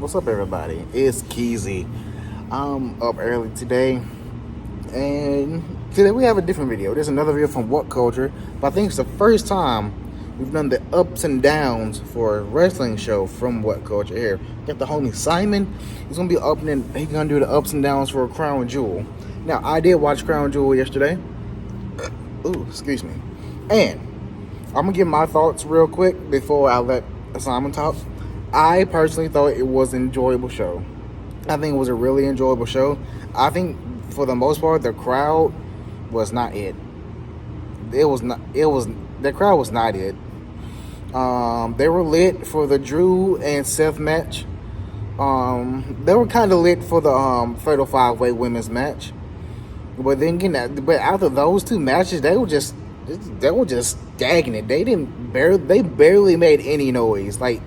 What's up, everybody? It's Keezy. I'm up early today, and today we have a different video. There's another video from What Culture, but I think it's the first time we've done the ups and downs for a wrestling show from What Culture here. Got the homie Simon. He's gonna be opening. He's gonna do the ups and downs for Crown Jewel. Now, I did watch Crown Jewel yesterday. Ooh, excuse me. And I'm gonna give my thoughts real quick before I let Simon talk. I personally thought it was an enjoyable show. I think it was a really enjoyable show. I think for the most part the crowd was not it. The crowd was not it. They were lit for the Drew and Seth match. They were kind of lit for the Fatal 5-Way women's match. But then again, but after those two matches, they were just stagnant. They barely made any noise. Like,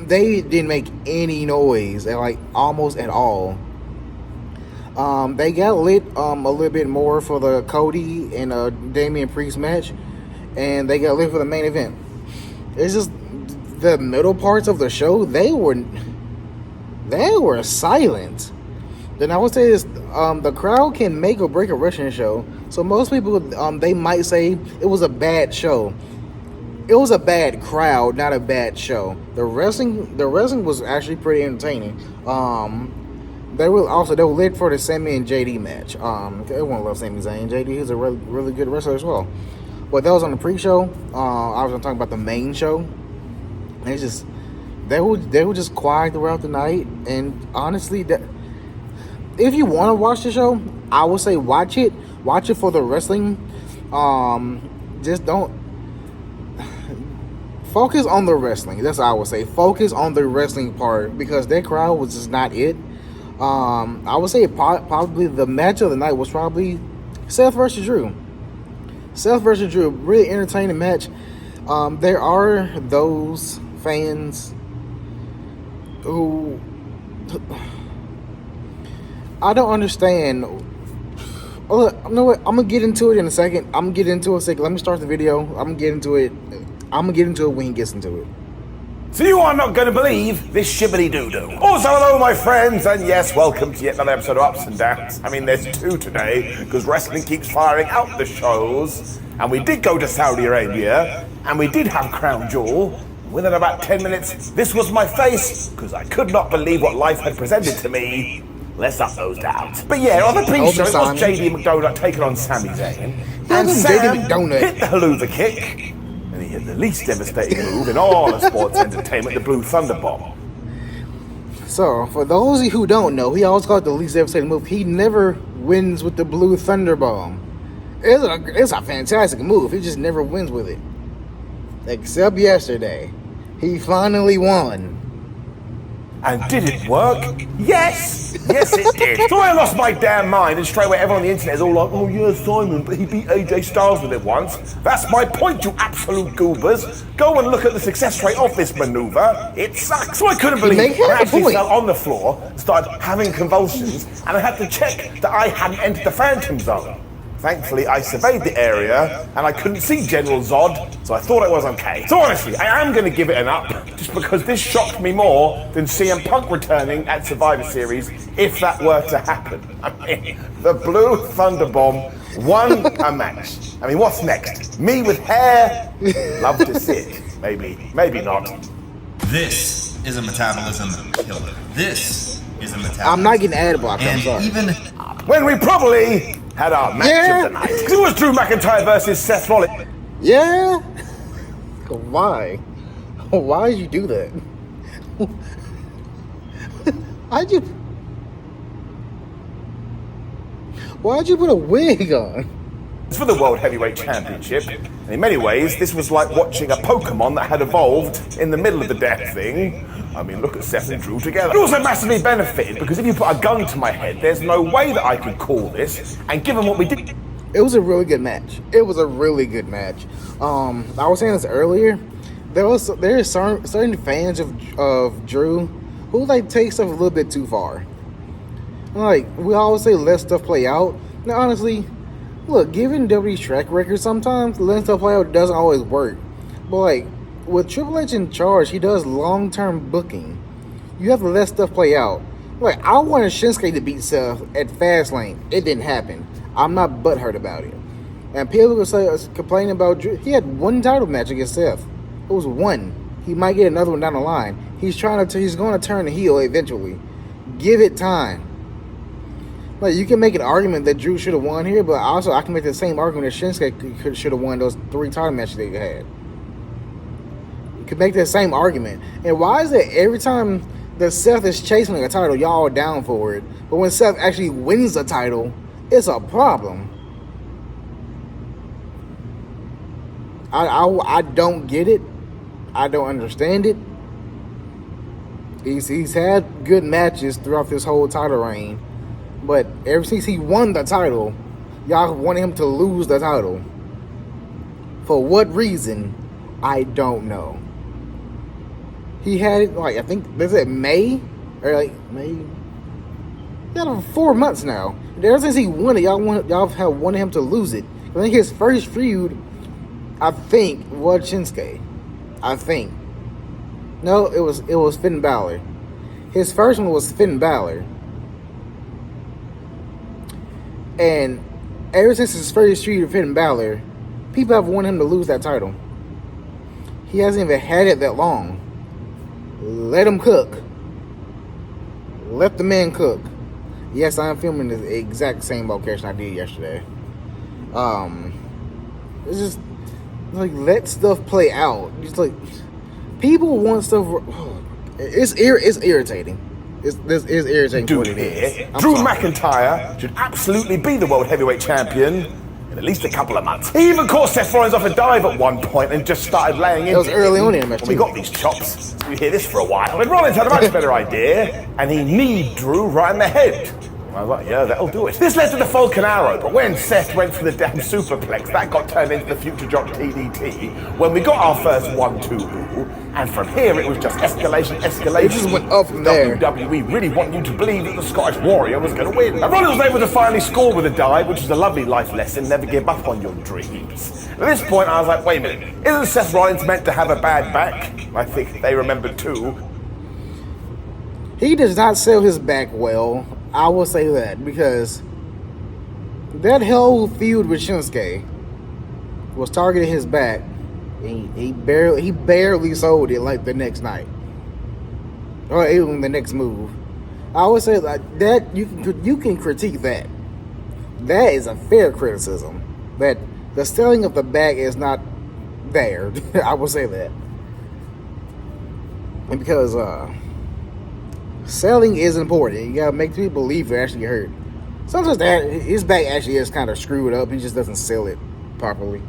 they didn't make any noise, like almost at all. They got lit a little bit more for the Cody and Damian Priest match, and they got lit for the main event. It's just the middle parts of the show, they were silent. Then I would say this: the crowd can make or break a wrestling show. So most people, they might say it was a bad show. It was a bad crowd, not a bad show. The wrestling was actually pretty entertaining. They were lit for the Sami and JD match. Everyone loves Sami Zayn. JD is a really, really good wrestler as well. But that was on the pre-show. I was gonna talk about the main show. It's just they were just quiet throughout the night. And honestly, if you want to watch the show, I would say watch it. Watch it for the wrestling. Just don't. Focus on the wrestling. That's what I would say. Focus on the wrestling part, because their crowd was just not it. I would say probably the match of the night was probably Seth versus Drew. Seth versus Drew, really entertaining match. There are those fans who I don't understand. Oh, look, you know what? I'm gonna get into it in a second. Let me start the video. I'm gonna get into it when he gets into it. So you are not going to believe this shibbity-doo-doo. Also, hello, my friends, and yes, welcome to yet another episode of Ups and Downs. I mean, there's two today, because wrestling keeps firing out the shows, and we did go to Saudi Arabia, and we did have Crown Jewel. Within about 10 minutes, this was my face, because I could not believe what life had presented to me. Let's up those downs. But yeah, on the pre-show, it was JD McDonagh taking on Sami Zayn, and Sam hit the haluva kick. And he hit the least devastating move in all of sports entertainment, the Blue Thunder Bomb. So, for those of you who don't know, he always called it the least devastating move. He never wins with the Blue Thunder Bomb. It's a fantastic move. He just never wins with it. Except yesterday. He finally won. And did it work? Yes! Yes, it did. So I lost my damn mind, and straight away everyone on the internet is all like, oh yeah, Simon, but he beat AJ Styles with it once. That's my point, you absolute goobers. Go and look at the success rate of this maneuver. It sucks. So I couldn't believe it. I actually fell on the floor, started having convulsions, and I had to check that I hadn't entered the Phantom Zone. Thankfully, I surveyed the area, and I couldn't see General Zod, so I thought it was okay. So honestly, I am going to give it an up, just because this shocked me more than CM Punk returning at Survivor Series, if that were to happen. I mean, the Blue Thunder Bomb won a match. I mean, what's next? Me with hair? Love to see it. Maybe not. This is a metabolism killer. This is a metabolism. I'm not getting ad blocked, I'm sorry. Even when we probably had our match of the night. It was Drew McIntyre versus Seth Rollins. Yeah? Why? Why did you do that? Why'd you put a wig on? It's for the World Heavyweight Championship. And in many ways, this was like watching a Pokemon that had evolved in the middle of the damn thing. I mean, look at Seth and Drew together. It also massively benefited, because if you put a gun to my head, there's no way that I could call this. And given what we did... It was a really good match. I was saying this earlier. There's certain fans of Drew who like take stuff a little bit too far. Like, we always say let stuff play out. Now, honestly, look, given WWE's track record, sometimes letting stuff play out doesn't always work. But like, with Triple H in charge, he does long-term booking. You have to let stuff play out. Like, I wanted Shinsuke to beat Seth at Fastlane. It didn't happen. I'm not butthurt about it. And people were complaining about Drew. He had one title match against Seth. It was one. He might get another one down the line. He's going to turn the heel eventually. Give it time. Like, you can make an argument that Drew should have won here, but also I can make the same argument that Shinsuke should have won those 3 title matches they had. You can make that same argument. And why is it every time that Seth is chasing a title, y'all are down for it, but when Seth actually wins the title, it's a problem? I don't get it. I don't understand it. He's had good matches throughout this whole title reign, but ever since he won the title, y'all wanted him to lose the title. For what reason? I don't know. He had it, like, I think, is it May? Or like May? He had it for 4 months now. Ever since he won it, y'all have wanted him to lose it. I think his first feud, I think, was Shinsuke. I think. No, it was Finn Balor. His first one was Finn Balor. And ever since his first feud with Finn Balor, people have wanted him to lose that title. He hasn't even had it that long. Let him cook. Let the man cook. Yes, I am filming the exact same location I did yesterday. It's just like, let stuff play out. Just like, people want stuff. It's irritating. It's irritating. Dude, Drew McIntyre should absolutely be the World Heavyweight Champion in at least a couple of months. He even caught Seth Rollins off a dive at one point and just started laying in. That was early on in the match. We got these chops. We hear this for a while. But Rollins had a much better idea, and he kneed Drew right in the head. I was like, yeah, that'll do it. This led to the Falcon Arrow, but when Seth went for the damn superplex, that got turned into the Future Drop TDT when we got our first 1-2, and from here it was just escalation. It just went up from there. WWE really want you to believe that the Scottish Warrior was going to win. And Rollins was able to finally score with a dive, which is a lovely life lesson. Never give up on your dreams. At this point, I was like, wait a minute, isn't Seth Rollins meant to have a bad back? I think they remember too. He does not sell his back well. I will say that, because that whole feud with Shinsuke was targeting his back. He barely sold it like the next night, or even the next move. I would say like that you can critique that. That is a fair criticism. That the selling of the back is not there. I will say that, and because selling is important. You gotta make people believe they're actually hurt. Sometimes his back actually is kind of screwed up. He just doesn't sell it properly.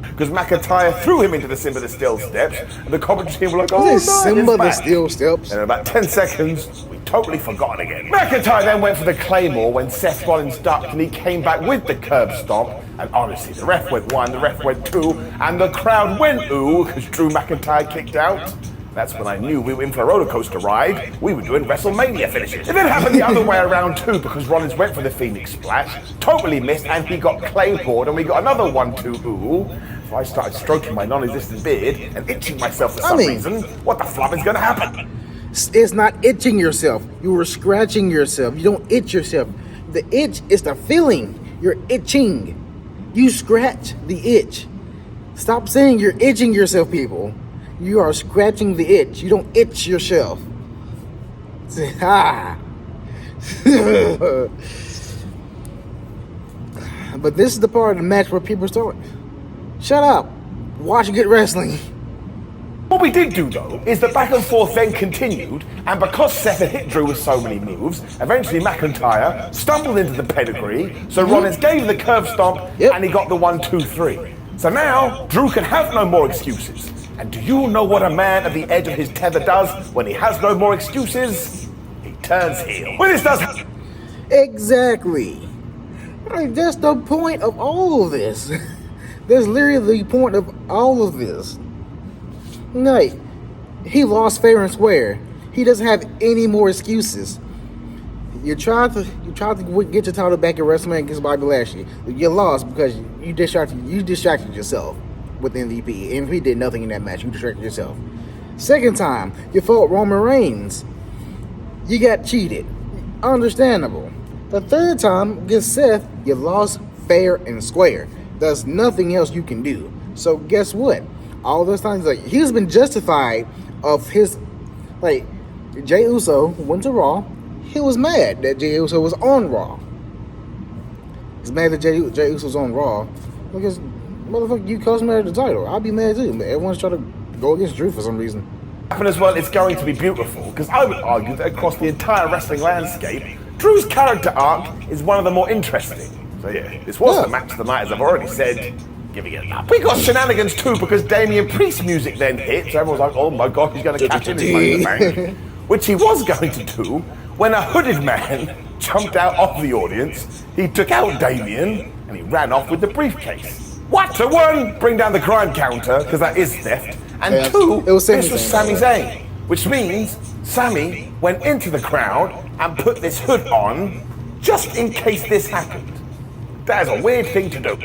Because McIntyre threw him into the Simba the Steel Steps, and the commentary team were like, oh no, Simba the Steel Steps? And in about 10 seconds, we totally forgot again. McIntyre then went for the Claymore when Seth Rollins ducked, and he came back with the curb stomp. And honestly, the ref went 1, the ref went 2, and the crowd went ooh, because Drew McIntyre kicked out. That's when I knew we were in for a roller coaster ride. We were doing WrestleMania finishes. It then happened the other way around too, because Rollins went for the Phoenix Splash, totally missed, and he got Claypored, and we got another 1-2 ooh. So I started stroking my non-existent beard and itching myself for some reason. What the flop is going to happen? It's not itching yourself. You were scratching yourself. You don't itch yourself. The itch is the feeling. You're itching. You scratch the itch. Stop saying you're itching yourself, people. You are scratching the itch. You don't itch yourself. Ah. But this is the part of the match where people start. Shut up. Watch good wrestling. What we did do, though, is the back and forth then continued, and because Seth had hit Drew with so many moves, eventually McIntyre stumbled into the pedigree, so Rollins gave the curve stomp, and he got the 1-2-3. So now, Drew can have no more excuses. And do you know what a man at the edge of his tether does when he has no more excuses? He turns heel. When this does happen... Exactly. Like, that's the point of all of this. That's literally the point of all of this. Like, he lost fair and square. He doesn't have any more excuses. You tried to get your title back at WrestleMania against Bobby Lashley. You lost because you distracted yourself with MVP. MVP did nothing in that match. You distracted yourself. Second time, you fought Roman Reigns. You got cheated. Understandable. The third time against Seth, you lost fair and square. There's nothing else you can do. So guess what? All those times, like, he's been justified of his, like, Jey Uso went to Raw. He was mad that Jey Uso was on Raw. He's mad that Jey Uso was on Raw because, motherfucker, you cost me the title. I'd be mad too. But everyone's trying to go against Drew for some reason. And as well, it's going to be beautiful, because I would argue that across the entire wrestling landscape, Drew's character arc is one of the more interesting. So yeah, this was the match of the night, as I've already said, giving it up. We got shenanigans too, because Damian Priest's music then hit, so everyone's like, oh my god, he's going to catch in his Money in the Bank, which he was going to do, when a hooded man jumped out of the audience, he took out Damian, and he ran off with the briefcase. What? So one, bring down the crime counter, because that is theft. And two, this was Sami Zayn, which means Sami went into the crowd and put this hood on just in case this happened. That is a weird thing to do.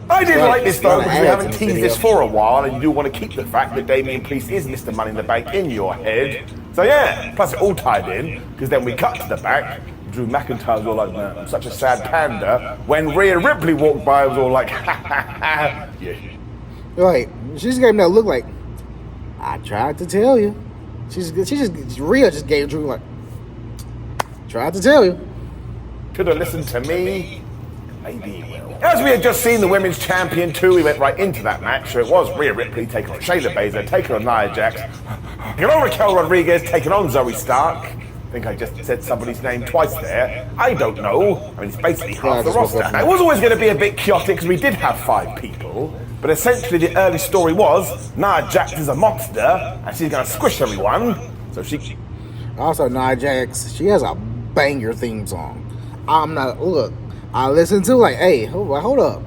I did like this though, because we haven't teased this for a while, and you do want to keep the fact that Damian Priest is Mr. Money in the Bank in your head. So yeah, plus it all tied in, because then we cut to the back. Drew McIntyre was all like, man, I'm such a sad panda. When Rhea Ripley walked by, I was all like, ha ha ha. Yeah. Right. She just gave him that look like, I tried to tell you. Rhea just gave Drew like, tried to tell you. Could have listened to me. Maybe he will. As we had just seen the Women's Champion too, we went right into that match. So it was Rhea Ripley taking on Shayna Baszler, taking on Nia Jax, taking on Raquel Rodriguez, taking on Zoe Stark. I think I just said somebody's name twice there. I don't know. I mean, it's basically half the roster. It was always going to be a bit chaotic because we did have 5 people. But essentially the early story was Nia Jax is a monster and she's going to squish everyone. So she... Also, Nia Jax, she has a banger theme song. I listened to like, hey, hold up.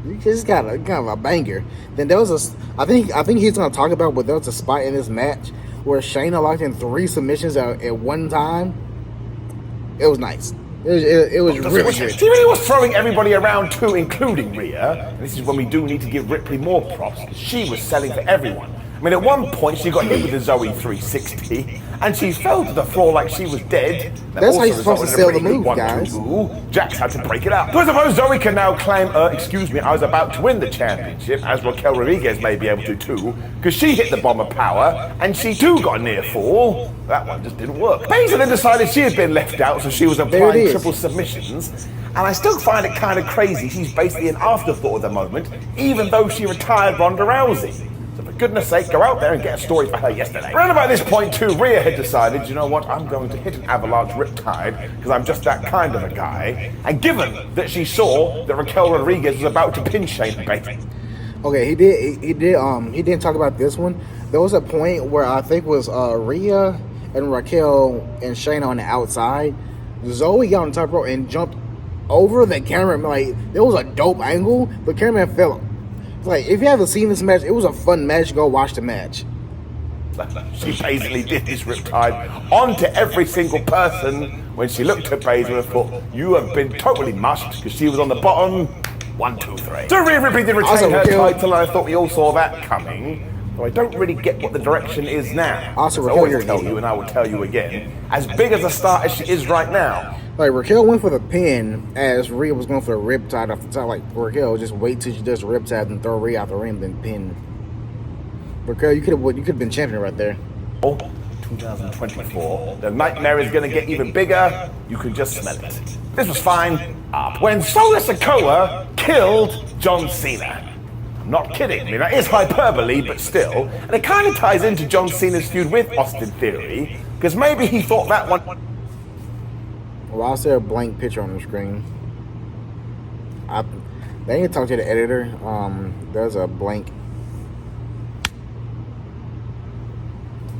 You just got kind of a banger. Then there was I think he's going to talk about, but there was a spot in this match where Shayna locked in 3 submissions at one time. It was nice. It was really good. She really was throwing everybody around too, including Rhea. And this is when we do need to give Ripley more props, because she was selling for everyone. I mean, at one point she got hit with the Zoe 360, and she fell to the floor like she was dead. That's how you're supposed to sell the move, guys. Jax had to break it up. So I suppose Zoe can now claim, excuse me, I was about to win the championship, as Raquel Rodriguez may be able to too, because she hit the bomb of power, and she too got a near fall. That one just didn't work. Baszler then decided she had been left out, so she was applying triple submissions. And I still find it kind of crazy. She's basically an afterthought at the moment, even though she retired Ronda Rousey. So for goodness sake, go out there and get a story for her yesterday. Around about this point too, Rhea had decided, you know what, I'm going to hit an avalanche riptide, because I'm just that kind of a guy. And given that she saw that Raquel Rodriguez was about to pin Shayna Baszler. Okay, he didn't talk about this one. There was a point where I think it was Rhea and Raquel and Shayna on the outside. Zoe got on top rope and jumped over the camera. Like, there was a dope angle, but cameraman fell. Like, if you haven't seen this match, it was a fun match. Go watch the match. She basically did this riptide onto every single person when she looked at Baszler and thought, you have been totally mushed, because she was on the bottom. 1, 2, 3. So Rhea Ripley did retain her title, and I thought we all saw that coming. So I don't really get what the direction is now. Also, I always tell you, and I will tell you again, as big as a star as she is right now. Like, Raquel went for the pin as Rhea was going for the riptide off the top. Like, Raquel, just wait till she does the riptide and throw Rhea out the ring, then pin. Raquel, you could have been champion right there. 2024. The nightmare is going to get even bigger. You can just smell it. This was fine up when Solo Sikoa killed John Cena. I'm not kidding. I mean, that is hyperbole, but still. And it kind of ties into John Cena's feud with Austin Theory, because maybe he thought that one... Why is there a blank picture on the screen? They need to talk to the editor. There's a blank.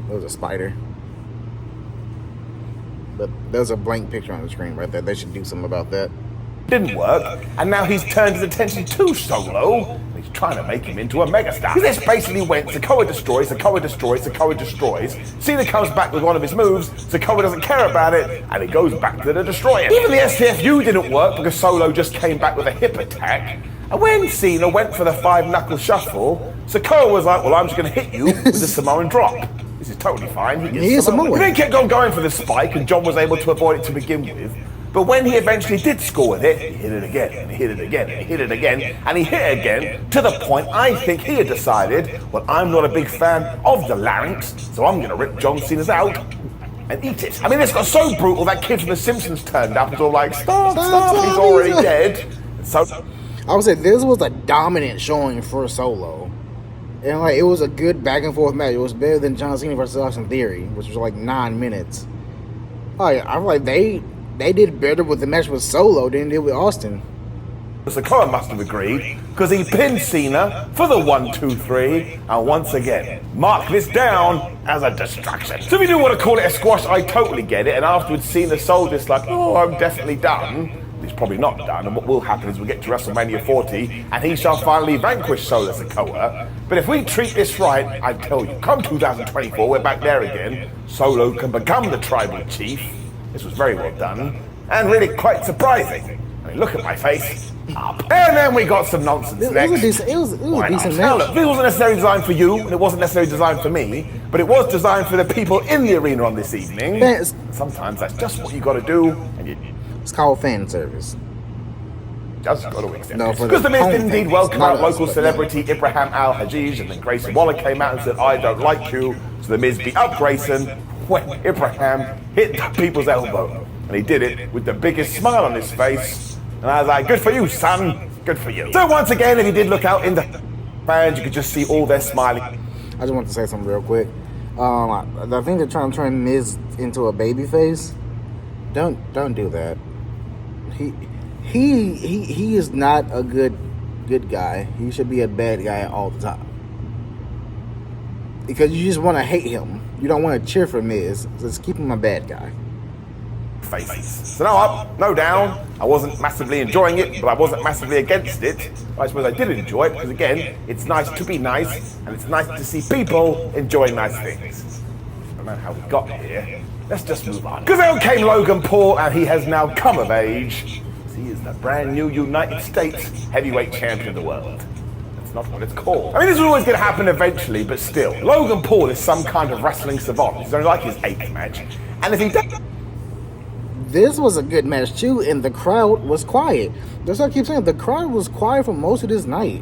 There's a spider. But there's a blank picture on the screen right there. They should do something about that. Didn't work, and now he's turned his attention to Solo. He's trying to make him into a megastar. This basically went Sikoa destroys, Sikoa destroys, Sikoa destroys. Cena comes back with one of his moves, Sikoa doesn't care about it, and it goes back to the destroyer. Even the STFU didn't work because Solo just came back with a hip attack. And when Cena went for the 5-knuckle shuffle, Sikoa was like, well, I'm just going to hit you with the Samoan drop. This is totally fine. He is Samoan. He then kept on going for the spike, and John was able to avoid it to begin with. But when he eventually did score with it, he hit it again, and he hit it again, and he hit it again, and he hit it again, to the point I think he had decided, well, I'm not a big fan of the larynx, so I'm going to rip John Cena's out and eat it. I mean, it's got so brutal, that kid from The Simpsons turned up and was all like, stop, he's already dead. So I would say this was a dominant showing for Solo. And like it was a good back and forth match. It was better than John Cena versus Austin Theory, which was like 9 minutes. Like I feel like they did better with the match with Solo than they did with Austin. Sikoa must have agreed, because he pinned Cena for the 1, 2, 3, and once again, mark this down as a distraction. So if you do want to call it a squash, I totally get it, and afterwards Cena sold this like, oh, I'm definitely done. He's probably not done, and what will happen is we'll get to WrestleMania 40, and he shall finally vanquish Solo Sikoa. But if we treat this right, I tell you, come 2024, we're back there again, Solo can become the tribal chief. This was very well done, and really quite surprising. I mean, look at my face. Up. And then we got some nonsense next. It was a decent Now, match. look, this wasn't necessarily designed for you, and it wasn't necessarily designed for me, but it was designed for the people in the arena on this evening. Sometimes that's just what you got to do, and you It's called fan service. just got to accept No, it. for Because the Miz home did indeed fans, welcome not out us, local but celebrity Ibrahim Al-Hajij, and then Grayson Waller came out and said, I don't like you. So the Miz beat up Grayson when Ibrahim hit people's elbow. And he did it with the biggest smile on his face. And I was like, good for you, son. Good for you. So once again, if you did look out in the fans, you could just see all their smiling. I just want to say something real quick. I think they're trying to turn Miz into a baby face. Don't do that. He is not a good guy. He should be a bad guy all the time. Because you just want to hate him. You don't want to cheer for Miz. Just keep him a bad guy. Faces. So no up, no down. I wasn't massively enjoying it, but I wasn't massively against it. I suppose I did enjoy it because again, it's nice to be nice, and it's nice to see people enjoy nice things. I don't know how we got here. Let's just move on. Because out came Logan Paul, and he has now come of age. He is the brand new United States heavyweight champion of the world. That's not what it's called. I mean, this is always going to happen eventually, but still, Logan Paul is some kind of wrestling savant. It's only like his 8th match, and if he does. This was a good match too, and the crowd was quiet. That's what I keep saying. The crowd was quiet for most of this night.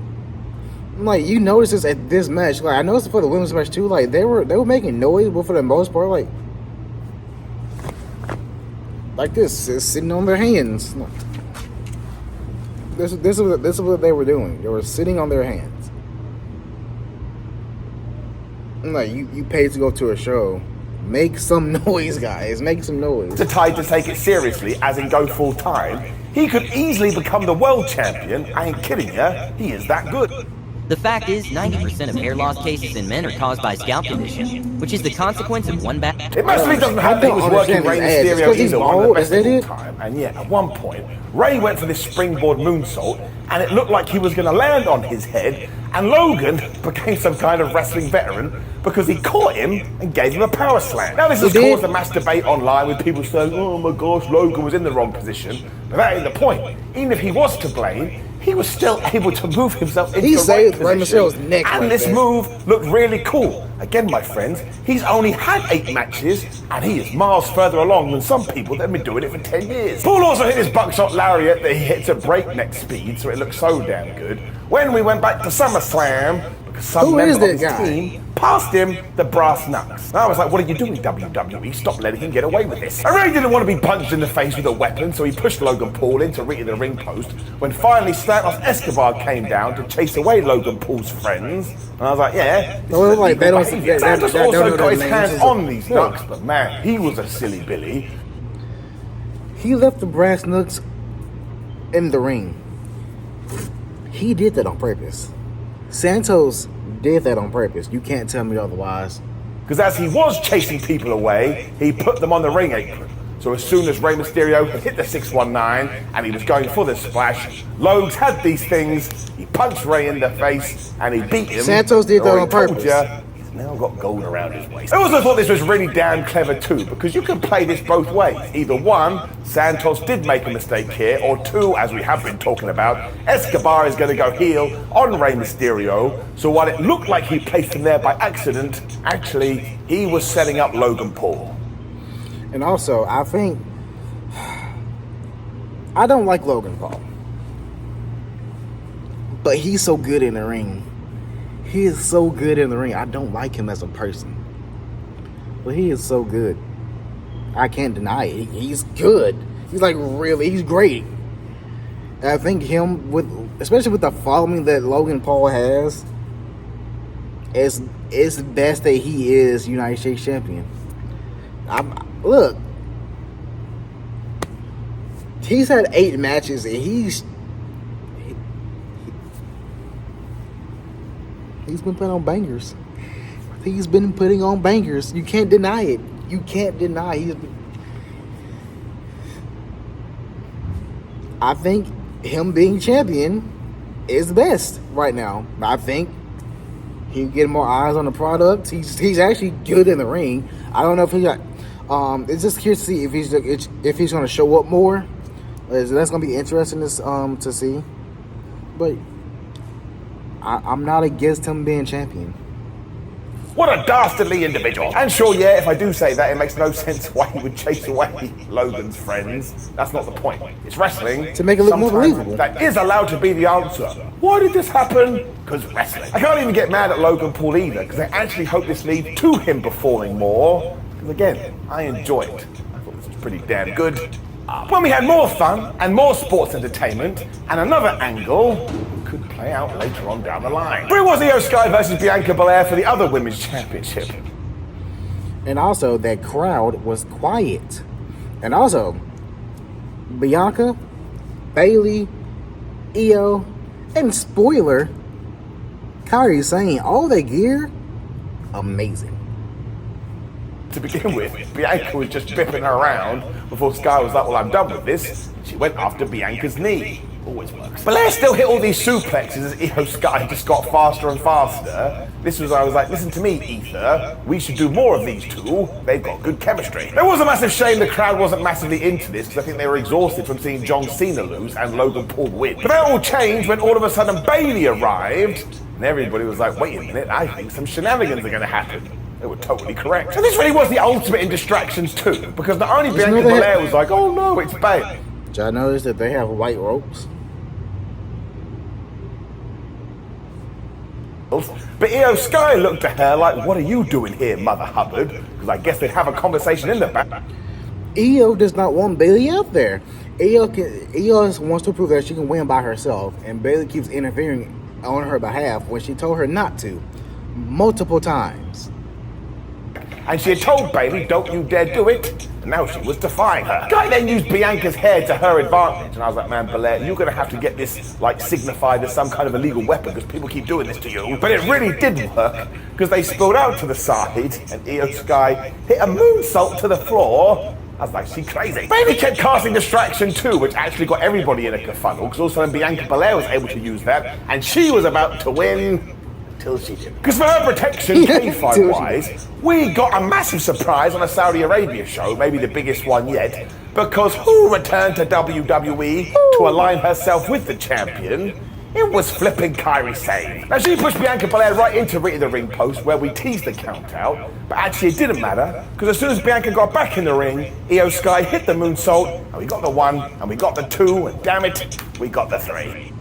Like you notice this at this match. Like I noticed for the women's match too. Like they were making noise, but for the most part, like this, is sitting on their hands. This is what they were doing. They were sitting on their hands. Like you paid to go to a show. Make some noise, guys. Make some noise. Tied to take it seriously, as in go full time, he could easily become the world champion. I ain't kidding you. He is that good. The fact is, 90% of hair loss cases in men are caused by scalp condition, which is the consequence of one bad. It mostly doesn't help that he was working Rey Mysterio either, one of the best of all time. And yet, at one point, Rey went for this springboard moonsault, and it looked like he was going to land on his head, and Logan became some kind of wrestling veteran because he caught him and gave him a power slam. Now, this has caused a mass debate online with people saying, oh my gosh, Logan was in the wrong position. But that ain't the point. Even if he was to blame, he was still able to move himself into the right position. Rey Mysterio's neck and this move looked really cool. Again, my friends, he's only had 8 matches, and he is miles further along than some people that have been doing it for 10 years. Paul also hit his buckshot lariat that he hits at breakneck speed, so it looks so damn good. When we went back to SummerSlam, because some member of his team passed him the brass knucks. And I was like, what are you doing, WWE? Stop letting him get away with this. I really didn't want to be punched in the face with a weapon, so he pushed Logan Paul in to reach the ring post, when finally Santos Escobar came down to chase away Logan Paul's friends. And I was like, yeah, this is like, they don't see Santos also got his hands on these knucks, but man, he was a silly Billy. He left the brass knucks in the ring. He did that on purpose. Santos did that on purpose. You can't tell me otherwise. Because as he was chasing people away, he put them on the ring apron. So as soon as Rey Mysterio had hit the 619 and he was going for the splash, Logs had these things, he punched Rey in the face and he beat him. Santos did that on purpose. He's now got gold around his waist. I also thought this was really damn clever too, because you can play this both ways. Either one, Santos did make a mistake here, or two, as we have been talking about, Escobar is going to go heel on Rey Mysterio, so while it looked like he placed him there by accident, actually, he was setting up Logan Paul. And also, I think, I don't like Logan Paul, but he's so good in the ring. He is so good in the ring. I don't like him as a person, but he is so good. I can't deny it. He's good. He's like he's great. And I think him especially with the following that Logan Paul has, it's best that he is United States champion. Look, he's had 8 matches and he's been putting on bangers. He's been putting on bangers. You can't deny it. You can't deny I think him being champion is best right now. I think he can get more eyes on the product. He's actually good in the ring. I don't know if he got. It's just curious to see if he's going to show up more. That's going to be interesting to see. But I'm not against him being champion. What a dastardly individual. And sure, yeah, if I do say that, it makes no sense why he would chase away Logan's friends. That's not the point. It's wrestling. To make it look more believable. That is allowed to be the answer. Why did this happen? Because wrestling. I can't even get mad at Logan Paul either, because I actually hope this leads to him performing more. Because again, I enjoy it. I thought this was pretty damn good. When we had more fun and more sports entertainment and another angle could play out later on down the line. But it was Io Sky versus Bianca Belair for the other women's championship. And also, that crowd was quiet. And also, Bianca, Bayley, Io, and spoiler, Kairi Sane, all their gear, amazing. To begin with, Bianca was just bipping around before Sky was like, well, I'm done with this. She went after Bianca's knee. Always works. Belair still hit all these suplexes as Io Sky just got faster and faster. This was, I was like, listen to me, Ether. We should do more of these two. They've got good chemistry. It was a massive shame the crowd wasn't massively into this, because I think they were exhausted from seeing John Cena lose and Logan Paul win. But that all changed when all of a sudden Bayley arrived, and everybody was like, wait a minute, I think some shenanigans are going to happen. They were totally correct. And this really was the ultimate in distractions too, because not only Bianca Belair was like, oh no, it's Bayley. Did y'all notice that they have white ropes? But Io Sky looked at her like, what are you doing here, Mother Hubbard? Because I guess they'd have a conversation in the back. Io does not want Bayley out there. Io wants to prove that she can win by herself, and Bayley keeps interfering on her behalf when she told her not to, multiple times. And she had told Bayley, don't you dare do it. And now she was defying her. Guy then used Bianca's hair to her advantage. And I was like, man, Belair, you're going to have to get this, like, signified as some kind of illegal weapon because people keep doing this to you. But it really did work because they spilled out to the side and Io Sky hit a moonsault to the floor. I was like, she's crazy. Bayley kept casting distraction too, which actually got everybody in a kerfuffle because all of a sudden Bianca Belair was able to use that and she was about to win. Till she did. Because for her protection, K5-wise, we got a massive surprise on a Saudi Arabia show, maybe the biggest one yet, because who returned to WWE to align herself with the champion? It was flipping Kairi Sane. Now she pushed Bianca Belair right into the ring post where we teased the count out, but actually it didn't matter, because as soon as Bianca got back in the ring, Io Sky hit the moonsault, and we got the 1, and we got the 2, and damn it, we got the 3.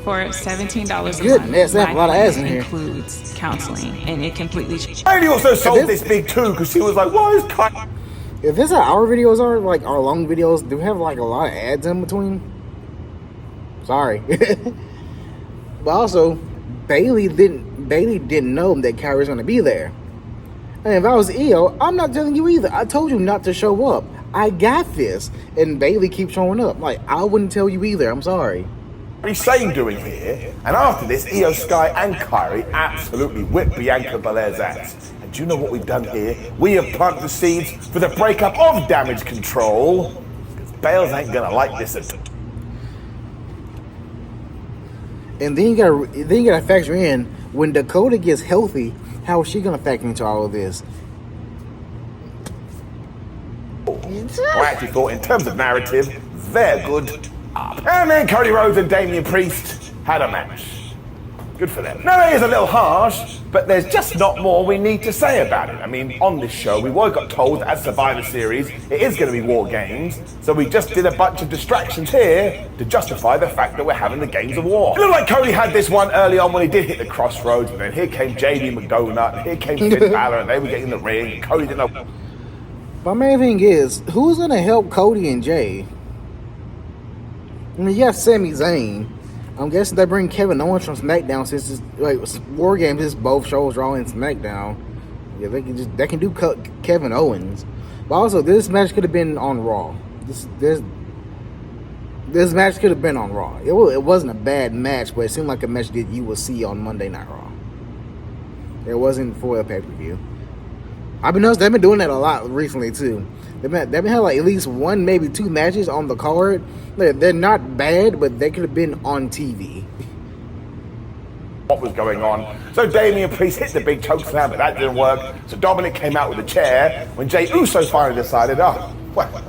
For $17 a month, Goodness, that's a lot of ass in here. Includes counseling, and it completely. Bayley also sold this big too because she was like, "Why is Kairi?" If this is how our videos are, like our long videos, do we have like a lot of ads in between? Sorry. But also, Bayley didn't know that Kairi's gonna be there. And if I was Io, I'm not telling you either. I told you not to show up. I got this. And Bayley keeps showing up. Like, I wouldn't tell you either. I'm sorry. Sane doing here? And after this, Io Sky and Kairi absolutely whipped Bianca Belair's ass. And do you know what we've done here? We have planted the seeds for the breakup of Damage Control. Because Bales ain't gonna like this at all. And then you gotta factor in when Dakota gets healthy, How is she gonna factor into all of this? I actually thought, in terms of narrative, they're good. And then Cody Rhodes and Damian Priest had a match. Good for them. Now, it is a little harsh, but there's just not more we need to say about it. I mean, on this show, we got told that as Survivor Series, it is going to be War Games, so we just did a bunch of distractions here to justify the fact that we're having the Games of War. It looked like Cody had this one early on when he did hit the crossroads, but then here came JD McDonagh, and here came Finn Balor, and they were getting in the ring, and Cody didn't know. My main thing is, who's gonna help Cody and Jay? I mean, you have Sami Zayn. I'm guessing they bring Kevin Owens from SmackDown since it's like War Games. Is both shows Raw and SmackDown. Yeah, they can do Kevin Owens. But also, this match could have been on Raw. This match could have been on Raw. It wasn't a bad match, but it seemed like a match that you will see on Monday Night Raw. It wasn't for a pay-per-view. I've been noticing they've been doing that a lot recently too. They've been having like at least one, maybe two matches on the card. They're not bad, but they could have been on TV. What was going on? So Damian Priest hit the big choke slam, but that didn't work. So Dominic came out with a chair when Jey Uso finally decided, I'm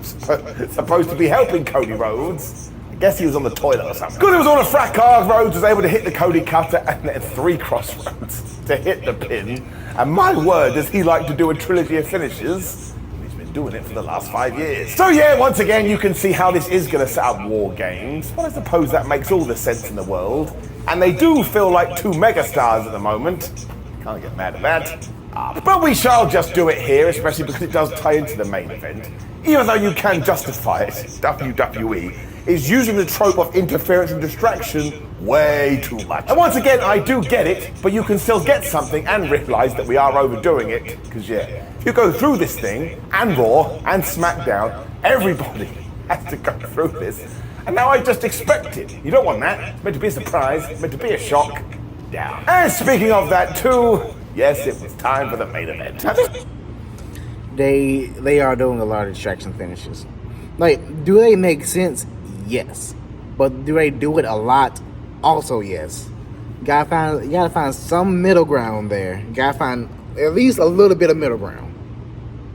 supposed to be helping Cody Rhodes. I guess he was on the toilet or something. Because it was all a fracas, Rhodes was able to hit the Cody Cutter and then 3 crossroads to hit the pin. And my word, does he like to do a trilogy of finishes? He's been doing it for the last 5 years. So yeah, once again, you can see how this is going to set up War Games. Well, I suppose that makes all the sense in the world. And they do feel like 2 megastars at the moment. Can't get mad at that. But we shall just do it here, especially because it does tie into the main event. Even though you can justify it, WWE is using the trope of interference and distraction way too much. And once again, I do get it, but you can still get something and realize that we are overdoing it. Because yeah, if you go through this thing, and Raw, and SmackDown, everybody has to go through this. And now I just expect it. You don't want that. It's meant to be a surprise, it's meant to be a shock. Down. And speaking of that too, yes, it was time for the main event. They are doing a lot of distraction finishes. Like, do they make sense? Yes. But do they do it a lot? Also yes. You gotta find some middle ground there. You gotta find at least a little bit of middle ground.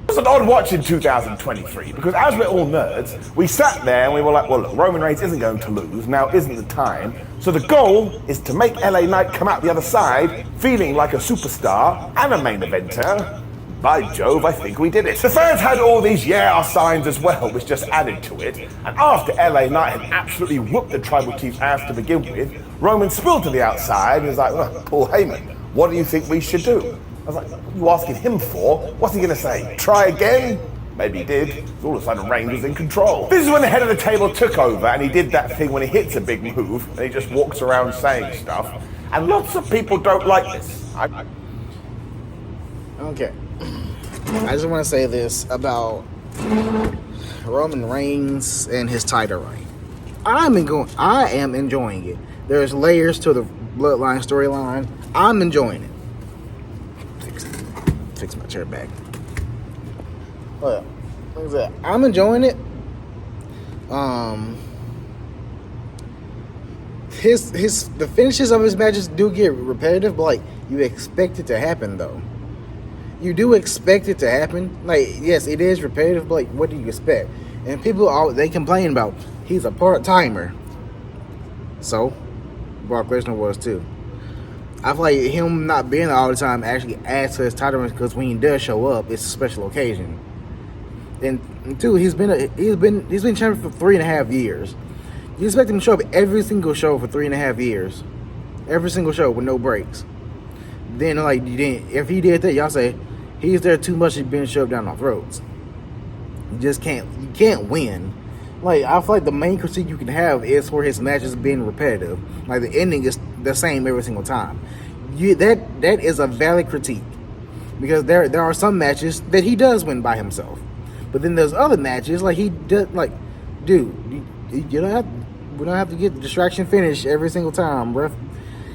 It was an odd watch in 2023 because as we're all nerds, we sat there and we were like, well, look, Roman Reigns isn't going to lose. Now isn't the time. So the goal is to make LA Knight come out the other side feeling like a superstar and a main eventer. By Jove, I think we did it. The fans had all these yeah signs as well, which just added to it. And after LA Knight had absolutely whooped the Tribal Chief's ass to begin with, Roman spilled to the outside and was like, well, Paul Heyman, what do you think we should do? I was like, what are you asking him for? What's he going to say? Try again? Maybe he did. All of a sudden, Reigns was in control. This is when the head of the table took over, and he did that thing when he hits a big move, and he just walks around saying stuff. And lots of people don't like this. Okay. I just want to say this about Roman Reigns and his title reign. I am enjoying it. There's layers to the Bloodline storyline. I'm enjoying it. Fix my chair back. Well, like I said, I'm enjoying it. The finishes of his matches do get repetitive, but like you expect it to happen though. You do expect it to happen. Like, yes, it is repetitive, but like, what do you expect? And people, they complain about, he's a part-timer. So, Brock Lesnar was too. I feel like him not being there all the time actually adds to his title because when he does show up, it's a special occasion. And two, he's been champion for 3.5 years. You expect him to show up every single show for 3.5 years, every single show with no breaks. Then like if he did that, y'all say he's there too much. He's being shoved down our throats. You can't win. Like, I feel like the main critique you can have is for his matches being repetitive. Like, the ending is the same every single time. That is a valid critique. Because there are some matches that he does win by himself. But then there's other matches, like, he does, like, dude, we don't have to get the distraction finish every single time, ref.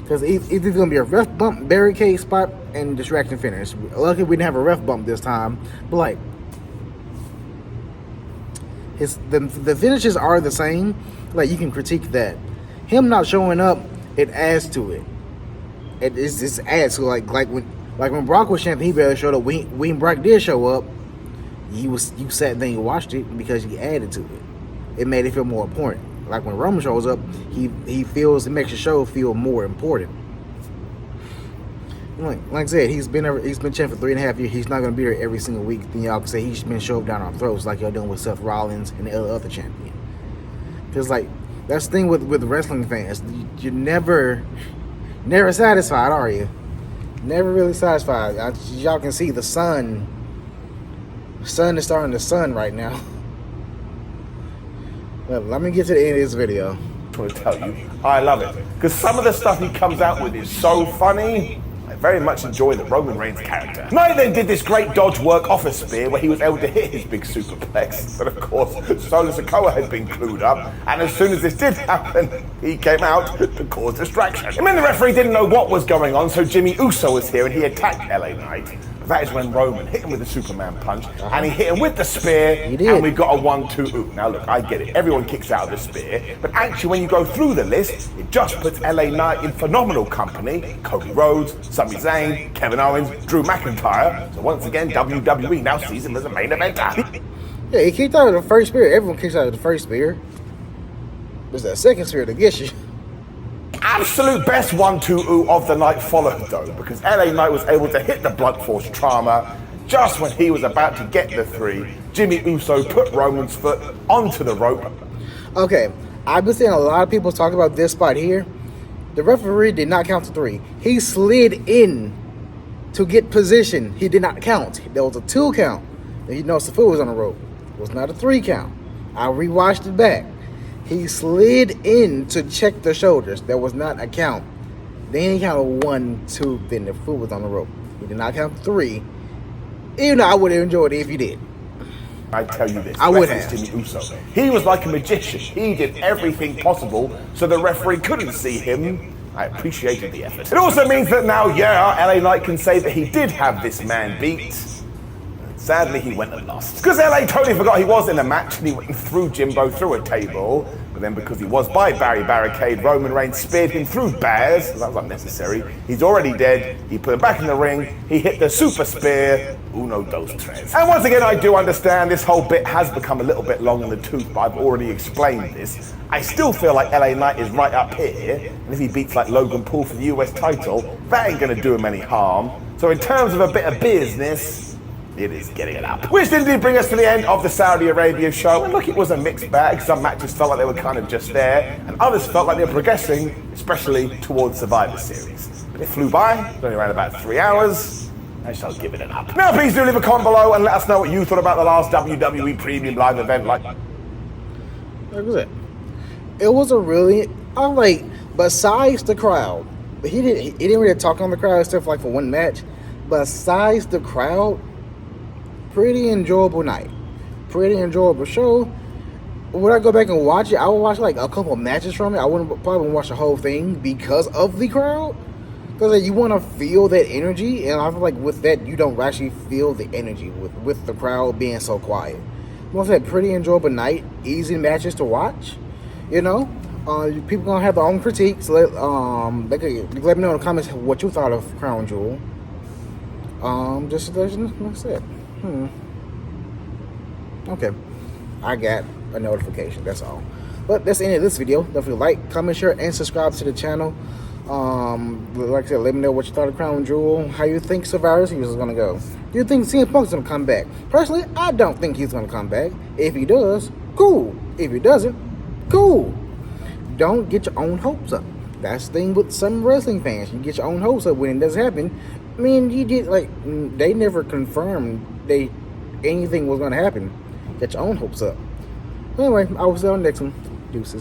Because it's either going to be a ref bump, barricade spot, and distraction finish. Luckily, we didn't have a ref bump this time. But, like, the finishes are the same. Like, you can critique that. Him not showing up, it adds to it. It just adds to like Like when Brock was champion, he barely showed up. When Brock did show up, you sat there and you watched it because he added to it. It made it feel more important. Like when Roman shows up, it makes the show feel more important. Like I said, he's been champ for 3.5 years. He's not gonna be here every single week. Then y'all can say he's been shoved down our throats like y'all doing with Seth Rollins and the other champion. Cause like that's the thing with wrestling fans. You're never satisfied, are you? Never really satisfied. Y'all can see the sun is starting to sun right now. Well, let me get to the end of this video. I want to tell you, I love it. Because some of the stuff he comes out with is so funny. I very much enjoy the Roman Reigns character. Knight then did this great dodge work off a spear where he was able to hit his big superplex. But of course, Solo Sikoa had been clued up, and as soon as this did happen, he came out to cause distraction. And then the referee didn't know what was going on, so Jimmy Uso was here and he attacked LA Knight. But that is when Roman hit him with the Superman punch, and he hit him with the spear, and we got a 1-2. Now look, I get it, everyone kicks out of the spear, but actually when you go through the list, it just puts LA Knight in phenomenal company. Cody Rhodes, Sami Zayn, Kevin Owens, Drew McIntyre. So once again, WWE now sees him as a main eventer. Yeah, he kicked out of the first spear. Everyone kicks out of the first spear. There's that second spear that gets you. Absolute best 1-2 of the night followed though, because LA Knight was able to hit the blunt force trauma. Just when he was about to get the 3, Jimmy Uso put Roman's foot onto the rope. Okay, I've been seeing a lot of people talk about this spot here. The referee did not count to 3. He slid in to get position. He did not count. There was a 2 count. You notice the foot was on the rope. It was not a 3 count. I rewatched it back. He slid in to check the shoulders. There was not a count. Then he counted 1, 2, then the foot was on the rope. He did not count 3. Even though I would have enjoyed it if he did. I tell you this, I would have. Jimmy Uso. He was like a magician. He did everything possible so the referee couldn't see him. I appreciated the effort. It also means that now, yeah, LA Knight can say that he did have this man beat. Sadly, he went and lost. Because LA totally forgot he was in the match and he went and threw Jimbo through a table. But then because he was by Barry Barricade, Roman Reigns speared him through Bears. So that was unnecessary. He's already dead. He put him back in the ring. He hit the super spear. Uno, dos, tres. And once again, I do understand this whole bit has become a little bit long in the tooth, but I've already explained this. I still feel like LA Knight is right up here. And if he beats like Logan Paul for the US title, that ain't gonna do him any harm. So in terms of a bit of business, it is getting it up. Which did bring us to the end of the Saudi Arabia show. And look, it was a mixed bag. Some matches felt like they were kind of just there, and others felt like they were progressing, especially towards Survivor Series. But it flew by, it was only around about 3 hours. I shall give it an up. Now please do leave a comment below and let us know what you thought about the last WWE Premium Live event. Like was it? It was a really, I'm like, besides the crowd, he didn't really talk on the crowd except like for one match. Besides the crowd, pretty enjoyable night, pretty enjoyable show. Would I go back and watch it? I would watch like a couple of matches from it. I probably watch the whole thing because of the crowd. Because like, you want to feel that energy, and I feel like with that you don't actually feel the energy with the crowd being so quiet. Once that pretty enjoyable night, easy matches to watch. You know, people gonna have their own critiques. Let me know in the comments what you thought of Crown Jewel. Just like I said. Okay, I got a notification, that's all. But that's the end of this video. Don't forget to like, comment, share, and subscribe to the channel. Like I said, let me know what you thought of Crown Jewel, how you think Survivor Series is going to go. Do you think CM Punk's going to come back? Personally, I don't think he's going to come back. If he does, cool. If he doesn't, cool. Don't get your own hopes up. That's the thing with some wrestling fans. You get your own hopes up when it doesn't happen. I mean, you did, like, they never confirmed anything was going to happen. Get your own hopes up. Anyway, I will see you on the next one. Deuces.